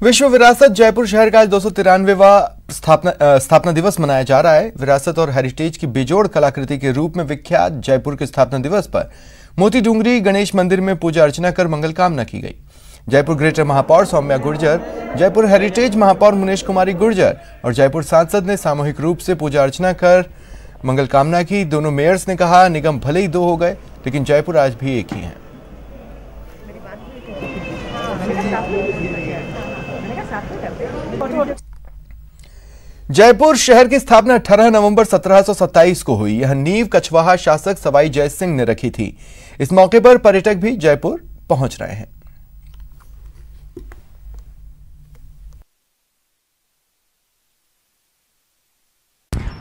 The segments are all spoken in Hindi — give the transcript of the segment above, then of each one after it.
विश्व विरासत जयपुर शहर का आज 293वां स्थापना दिवस मनाया जा रहा है। विरासत और हेरिटेज की बेजोड़ कलाकृति के रूप में विख्यात जयपुर के स्थापना दिवस पर मोती डूंगरी गणेश मंदिर में पूजा अर्चना कर मंगल कामना की गई। जयपुर ग्रेटर महापौर सौम्या गुर्जर, जयपुर हेरिटेज महापौर मुनेश कुमारी गुर्जर और जयपुर सांसद ने सामूहिक रूप से पूजा अर्चना कर मंगल कामना की। दोनों मेयर्स ने कहा, निगम भले ही दो हो गए लेकिन जयपुर आज भी एक ही है। जयपुर शहर की स्थापना 18 नवंबर 1727 को हुई। यह नींव कछवाहा शासक सवाई जय सिंह ने रखी थी। इस मौके पर पर्यटक भी जयपुर पहुंच रहे हैं।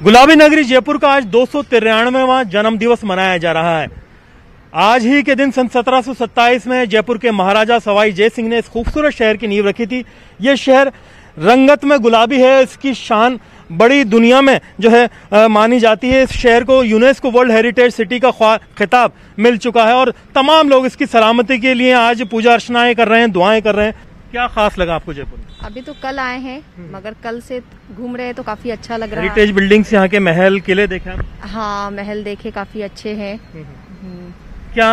गुलाबी नगरी जयपुर का आज 293वां जन्म दिवस मनाया जा रहा है। आज ही के दिन सन 1727 में जयपुर के महाराजा सवाई जय सिंह ने इस खूबसूरत शहर की नींव रखी थी। यह शहर रंगत में गुलाबी है। इसकी शान बड़ी दुनिया में जो है मानी जाती है। इस शहर को यूनेस्को वर्ल्ड हेरिटेज सिटी का खिताब मिल चुका है और तमाम लोग इसकी सलामती के लिए आज पूजा अर्चनाएं कर रहे हैं, दुआएं कर रहे हैं। क्या खास लगा आपको जयपुर में? अभी तो कल आए हैं मगर कल से घूम रहे हैं तो काफी अच्छा लग रहा है। हेरिटेज बिल्डिंग्स, यहाँ के महल किले देखे आप? हाँ, महल देखे, काफी अच्छे हैं। क्या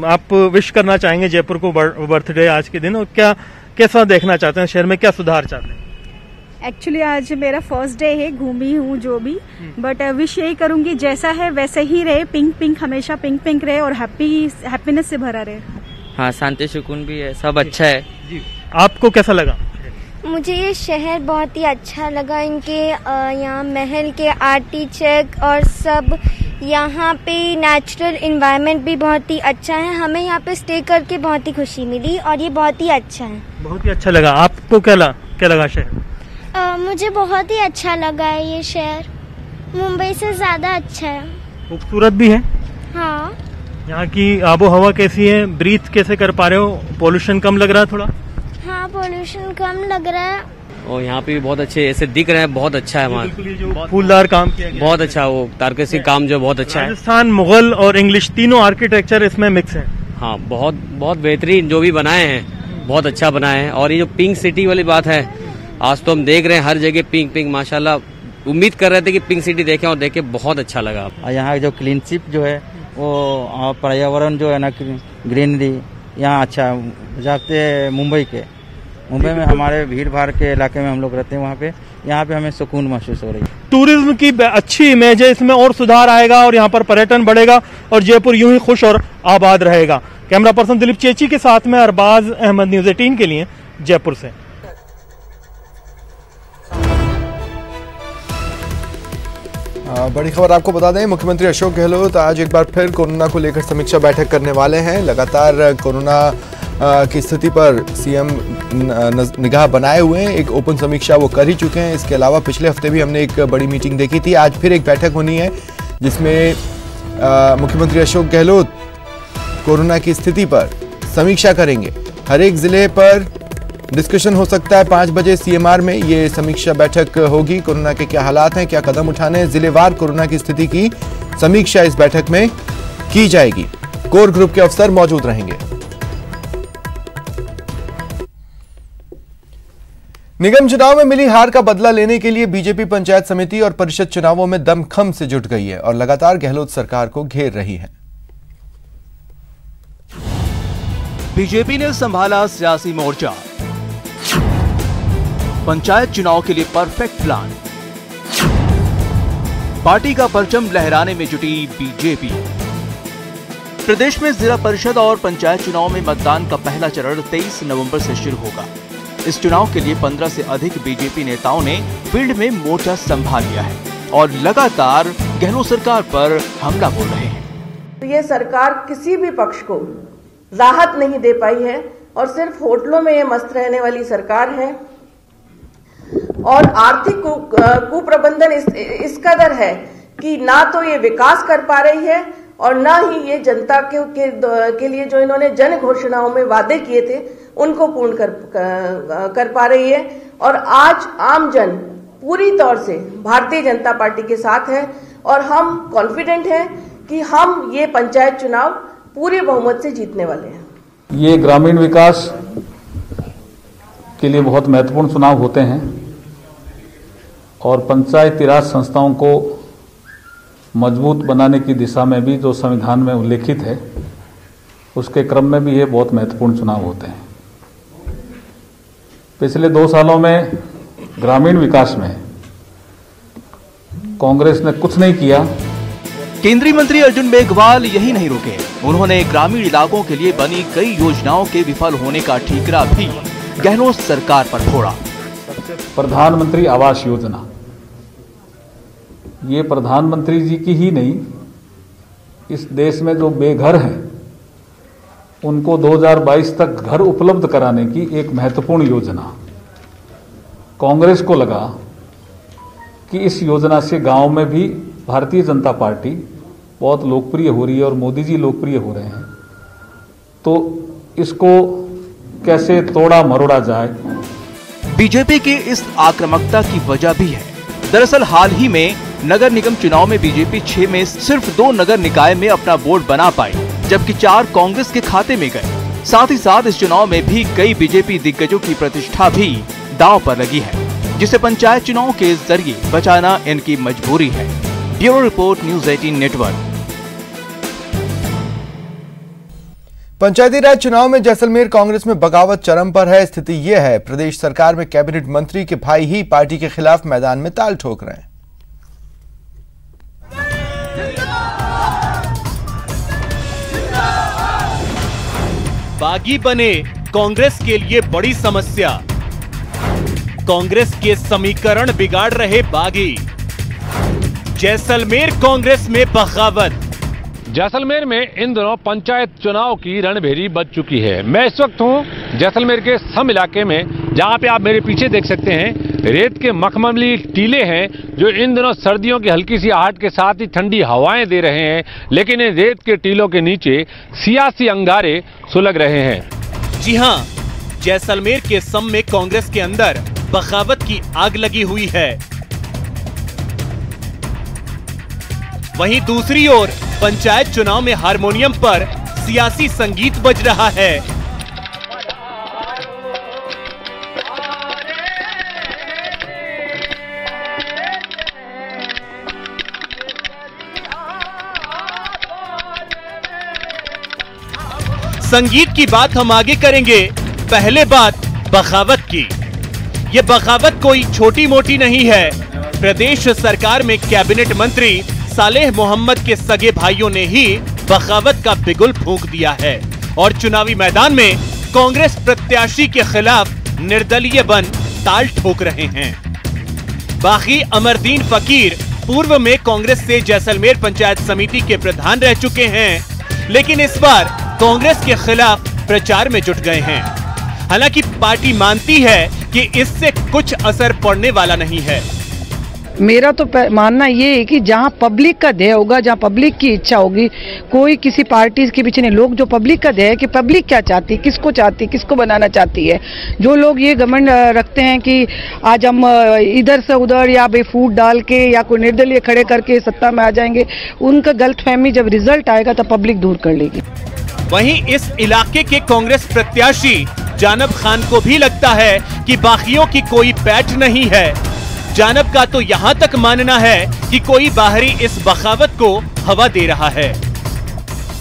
आप विश करना चाहेंगे जयपुर को बर्थडे आज के दिन, और क्या कैसा देखना चाहते हैं शहर में, क्या सुधार चाहते हैं? एक्चुअली आज मेरा फर्स्ट डे है, घूमी हूँ जो भी, बट विश यही करूंगी जैसा है वैसे ही रहे, पिंक पिंक हमेशा पिंक पिंक रहे और हैप्पीनेस से भरा रहे। हाँ, शांति सुकून भी है, सब अच्छा है जी। आपको कैसा लगा? मुझे ये शहर बहुत ही अच्छा लगा। इनके यहाँ महल के आर्टिटेक्चर और सब, यहाँ पे नेचुरल एनवायरनमेंट भी बहुत ही अच्छा है। हमें यहाँ पे स्टे करके बहुत ही खुशी मिली और ये बहुत ही अच्छा है। बहुत ही अच्छा लगा। आपको क्या लगा शहर? मुझे बहुत ही अच्छा लगा है ये शहर, मुंबई से ज्यादा अच्छा है। खूबसूरत भी है। हाँ। यहाँ की आबो हवा कैसी है? ब्रीथ कैसे कर पा रहे हो? पोल्यूशन कम लग रहा है थोड़ा? हाँ, पोल्यूशन कम लग रहा है। और यहाँ पे भी बहुत अच्छे ऐसे दिख रहे हैं, बहुत अच्छा है वहाँ। फूलदार काम किया गया, बहुत अच्छा, वो तारकसी काम जो बहुत अच्छा है। राजस्थान, मुगल और इंग्लिश तीनों आर्किटेक्चर इसमें मिक्स है। हाँ, बहुत बहुत बेहतरीन जो भी बनाए हैं, बहुत अच्छा बनाए हैं। और ये जो पिंक सिटी वाली बात है, आज तो हम देख रहे हैं हर जगह पिंक पिंक, माशाल्लाह। उम्मीद कर रहे थे कि पिंक सिटी देखें और देखे, बहुत अच्छा लगा। यहाँ जो क्लीनशिप जो है वो, पर्यावरण जो है ना, ग्रीनरी यहाँ अच्छा जाते मुंबई में हमारे भीड़ भाड़ के इलाके में हम लोग रहते हैं, वहाँ पे यहाँ पे हमें सुकून महसूस हो रही है। टूरिज्म की अच्छी इमेज है, इसमें और सुधार आएगा और यहाँ पर पर्यटन बढ़ेगा और जयपुर यूं ही खुश और आबाद रहेगा। कैमरा पर्सन दिलीप चेची के साथ में अरबाज अहमद, न्यूज़ 18 के लिए जयपुर से। बड़ी खबर आपको बता दें, मुख्यमंत्री अशोक गहलोत आज एक बार फिर कोरोना को लेकर समीक्षा बैठक करने वाले हैं। लगातार कोरोना की स्थिति पर सीएम निगाह बनाए हुए हैं। एक ओपन समीक्षा वो कर ही चुके हैं। इसके अलावा पिछले हफ्ते भी हमने एक बड़ी मीटिंग देखी थी। आज फिर एक बैठक होनी है जिसमें मुख्यमंत्री अशोक गहलोत कोरोना की स्थिति पर समीक्षा करेंगे। हर एक जिले पर डिस्कशन हो सकता है। 5 बजे सीएमआर में ये समीक्षा बैठक होगी। कोरोना के क्या हालात हैं, क्या कदम उठाने हैं, जिलेवार कोरोना की स्थिति की समीक्षा इस बैठक में की जाएगी। कोर ग्रुप के अफसर मौजूद रहेंगे। निगम चुनाव में मिली हार का बदला लेने के लिए बीजेपी पंचायत समिति और परिषद चुनावों में दमखम से जुट गई है और लगातार गहलोत सरकार को घेर रही है। बीजेपी ने संभाला सियासी मोर्चा, पंचायत चुनाव के लिए परफेक्ट प्लान, पार्टी का परचम लहराने में जुटी बीजेपी। प्रदेश में जिला परिषद और पंचायत चुनाव में मतदान का पहला चरण 23 नवंबर से शुरू होगा। इस चुनाव के लिए 15 से अधिक बीजेपी नेताओं ने फील्ड में मोर्चा संभाल लिया है और लगातार गहलोत सरकार पर हमला बोल रहे हैं। तो ये सरकार किसी भी पक्ष को राहत नहीं दे पाई है और सिर्फ होटलों में ये मस्त रहने वाली सरकार है और आर्थिक कुप्रबंधन इस कदर है कि ना तो ये विकास कर पा रही है और ना ही ये जनता के लिए जो इन्होंने जन घोषणाओं में वादे किए थे उनको पूर्ण कर पा रही है। और आज आम जन पूरी तौर से भारतीय जनता पार्टी के साथ है और हम कॉन्फिडेंट हैं कि हम ये पंचायत चुनाव पूरे बहुमत से जीतने वाले हैं। ये ग्रामीण विकास के लिए बहुत महत्वपूर्ण चुनाव होते हैं और पंचायती राज संस्थाओं को मजबूत बनाने की दिशा में भी जो संविधान में उल्लेखित है उसके क्रम में भी ये बहुत महत्वपूर्ण चुनाव होते हैं। पिछले 2 सालों में ग्रामीण विकास में कांग्रेस ने कुछ नहीं किया। केंद्रीय मंत्री अर्जुन मेघवाल यही नहीं रुके, उन्होंने ग्रामीण इलाकों के लिए बनी कई योजनाओं के विफल होने का ठीकरा भी गहलोत सरकार पर फोड़ा। प्रधानमंत्री आवास योजना, ये प्रधानमंत्री जी की ही नहीं, इस देश में जो बेघर हैं उनको 2022 तक घर उपलब्ध कराने की एक महत्वपूर्ण योजना। कांग्रेस को लगा कि इस योजना से गांव में भी भारतीय जनता पार्टी बहुत लोकप्रिय हो रही है और मोदी जी लोकप्रिय हो रहे हैं, तो इसको कैसे तोड़ा मरोड़ा जाए। बीजेपी की इस आक्रामकता की वजह भी है। दरअसल हाल ही में नगर निगम चुनाव में बीजेपी 6 में सिर्फ 2 नगर निकाय में अपना बोर्ड बना पाई, जबकि 4 कांग्रेस के खाते में गए। साथ ही साथ इस चुनाव में भी कई बीजेपी दिग्गजों की प्रतिष्ठा भी दांव पर लगी है, जिसे पंचायत चुनाव के जरिए बचाना इनकी मजबूरी है। Bureau report, news 18 network. पंचायती राज चुनाव में जैसलमेर कांग्रेस में बगावत चरम पर है। स्थिति यह है, प्रदेश सरकार में कैबिनेट मंत्री के भाई ही पार्टी के खिलाफ मैदान में ताल ठोक रहे हैं। बागी बने कांग्रेस के लिए बड़ी समस्या। कांग्रेस के समीकरण बिगाड़ रहे बागी। जैसलमेर कांग्रेस में बगावत। जैसलमेर में इन दिनों पंचायत चुनाव की रणभेरी बज चुकी है। मैं इस वक्त हूं जैसलमेर के सम इलाके में, जहां पे आप मेरे पीछे देख सकते हैं रेत के मखमली टीले हैं, जो इन दिनों सर्दियों की हल्की सी आहट के साथ ही ठंडी हवाएं दे रहे हैं, लेकिन इन रेत के टीलों के नीचे सियासी अंगारे सुलग रहे हैं। जी हां, जैसलमेर के सम में कांग्रेस के अंदर बगावत की आग लगी हुई है। वहीं दूसरी ओर पंचायत चुनाव में हारमोनियम पर सियासी संगीत बज रहा है। संगीत की बात हम आगे करेंगे, पहले बात बगावत की। ये बगावत कोई छोटी मोटी नहीं है। प्रदेश सरकार में कैबिनेट मंत्री सालेह मोहम्मद के सगे भाइयों ने ही बगावत का बिगुल फूंक दिया है और चुनावी मैदान में कांग्रेस प्रत्याशी के खिलाफ निर्दलीय बन ताल ठोक रहे हैं। बागी अमरदीन फकीर पूर्व में कांग्रेस से जैसलमेर पंचायत समिति के प्रधान रह चुके हैं, लेकिन इस बार कांग्रेस के खिलाफ प्रचार में जुट गए हैं। हालांकि पार्टी मानती है कि इससे कुछ असर पड़ने वाला नहीं है। मेरा तो मानना ये है कि जहाँ पब्लिक का ध्येय होगा, जहाँ पब्लिक की इच्छा होगी, कोई किसी पार्टी के पीछे नहीं। लोग जो पब्लिक का ध्येय है कि पब्लिक क्या चाहती है, किसको चाहती है, किसको बनाना चाहती है। जो लोग ये घमंड रखते हैं कि आज हम इधर से उधर या बेफूट डाल के या कोई निर्दलीय खड़े करके सत्ता में आ जाएंगे, उनका गलतफहमी जब रिजल्ट आएगा तो पब्लिक दूर कर लेगी। वहीं इस इलाके के कांग्रेस प्रत्याशी जानब खान को भी लगता है कि बागियों की कोई पैठ नहीं है। जानब का तो यहाँ तक मानना है कि कोई बाहरी इस बगावत को हवा दे रहा है।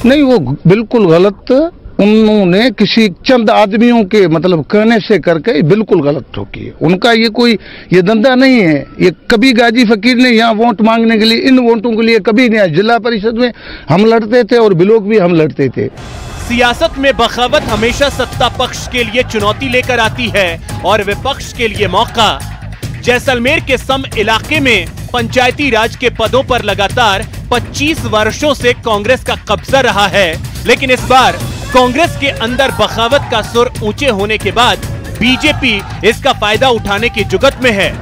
नहीं, वो बिल्कुल गलत। उन्होंने किसी चंद आदमियों के मतलब कहने से करके बिल्कुल गलत ठोकी है। उनका ये धंधा नहीं है। ये कभी गाजी फकीर ने यहाँ वोट मांगने के लिए, इन वोटों के लिए कभी नहीं। जिला परिषद में हम लड़ते थे और ब्लॉक भी हम लड़ते थे। सियासत में बगावत हमेशा सत्ता पक्ष के लिए चुनौती लेकर आती है और विपक्ष के लिए मौका। जैसलमेर के सम इलाके में पंचायती राज के पदों पर लगातार 25 वर्षों से कांग्रेस का कब्जा रहा है, लेकिन इस बार कांग्रेस के अंदर बगावत का सुर ऊंचे होने के बाद बीजेपी इसका फायदा उठाने की जुगत में है।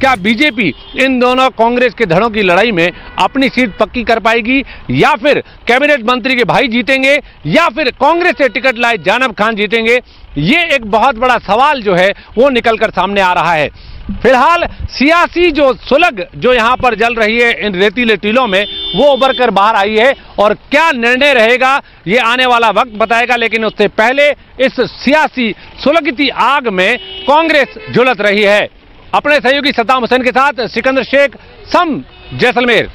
क्या बीजेपी इन दोनों कांग्रेस के धड़ों की लड़ाई में अपनी सीट पक्की कर पाएगी, या फिर कैबिनेट मंत्री के भाई जीतेंगे, या फिर कांग्रेस से टिकट लाए जानब खान जीतेंगे? ये एक बहुत बड़ा सवाल जो है वो निकलकर सामने आ रहा है। फिलहाल सियासी जो सुलग जो यहां पर जल रही है इन रेतीले टीलों में, वो उभर कर बाहर आई है और क्या निर्णय रहेगा ये आने वाला वक्त बताएगा। लेकिन उससे पहले इस सियासी सुलगती आग में कांग्रेस झुलस रही है। अपने सहयोगी सद्दाम हुसैन के साथ सिकंदर शेख, सम, जैसलमेर।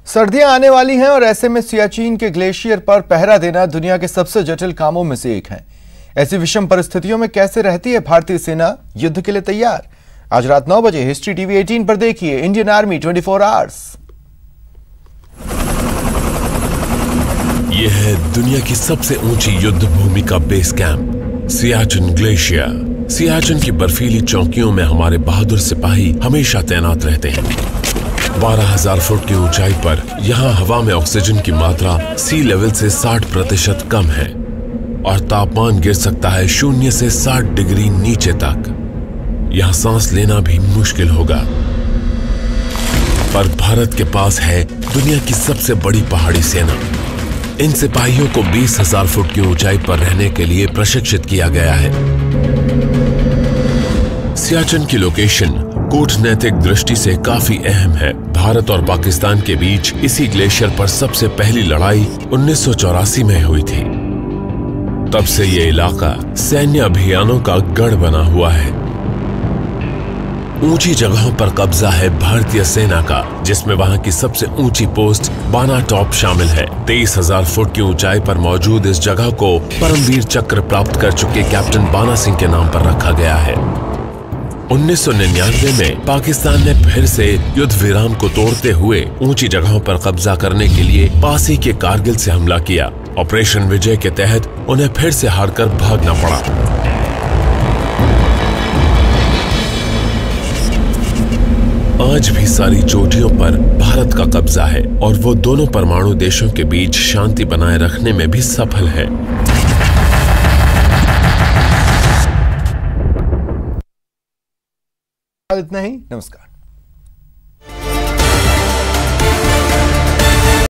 सर्दियां आने वाली हैं और ऐसे में सियाचिन के ग्लेशियर पर पहरा देना दुनिया के सबसे जटिल कामों में से एक है। ऐसी विषम परिस्थितियों में कैसे रहती है भारतीय सेना युद्ध के लिए तैयार? आज रात 9 बजे हिस्ट्री टीवी 18 पर देखिए इंडियन आर्मी 24 आवर्स। यह है दुनिया की सबसे ऊंची युद्ध भूमि का base camp, Siachen glacier. Siachen की बर्फीली चौकियों में हमारे बहादुर सिपाही हमेशा तैनात रहते हैं। 12,000 फुट की ऊंचाई पर यहाँ हवा में ऑक्सीजन की मात्रा सी लेवल से 60% कम है और तापमान गिर सकता है 0 से 60 डिग्री नीचे तक। यहाँ सांस लेना भी मुश्किल होगा। पर भारत के पास है दुनिया की सबसे बड़ी पहाड़ी सेना। इन सिपाहियों को 20,000 फुट की ऊंचाई पर रहने के लिए प्रशिक्षित किया गया है। सियाचिन की लोकेशन कूटनैतिक दृष्टि से काफी अहम है। भारत और पाकिस्तान के बीच इसी ग्लेशियर पर सबसे पहली लड़ाई 1984 में हुई थी। तब से ये इलाका सैन्य अभियानों का गढ़ बना हुआ है। ऊंची जगहों पर कब्जा है भारतीय सेना का, जिसमें वहां की सबसे ऊंची पोस्ट बाना टॉप शामिल है। 23,000 फुट की ऊंचाई पर मौजूद इस जगह को परमवीर चक्र प्राप्त कर चुके कैप्टन बाना सिंह के नाम पर रखा गया है। 1999 में पाकिस्तान ने फिर से युद्ध विराम को तोड़ते हुए ऊंची जगहों पर कब्जा करने के लिए पास ही के कारगिल से हमला किया। ऑपरेशन विजय के तहत उन्हें फिर से हारकर भागना पड़ा। आज भी सारी चोटियों पर भारत का कब्जा है और वो दोनों परमाणु देशों के बीच शांति बनाए रखने में भी सफल है। इतना ही, नमस्कार।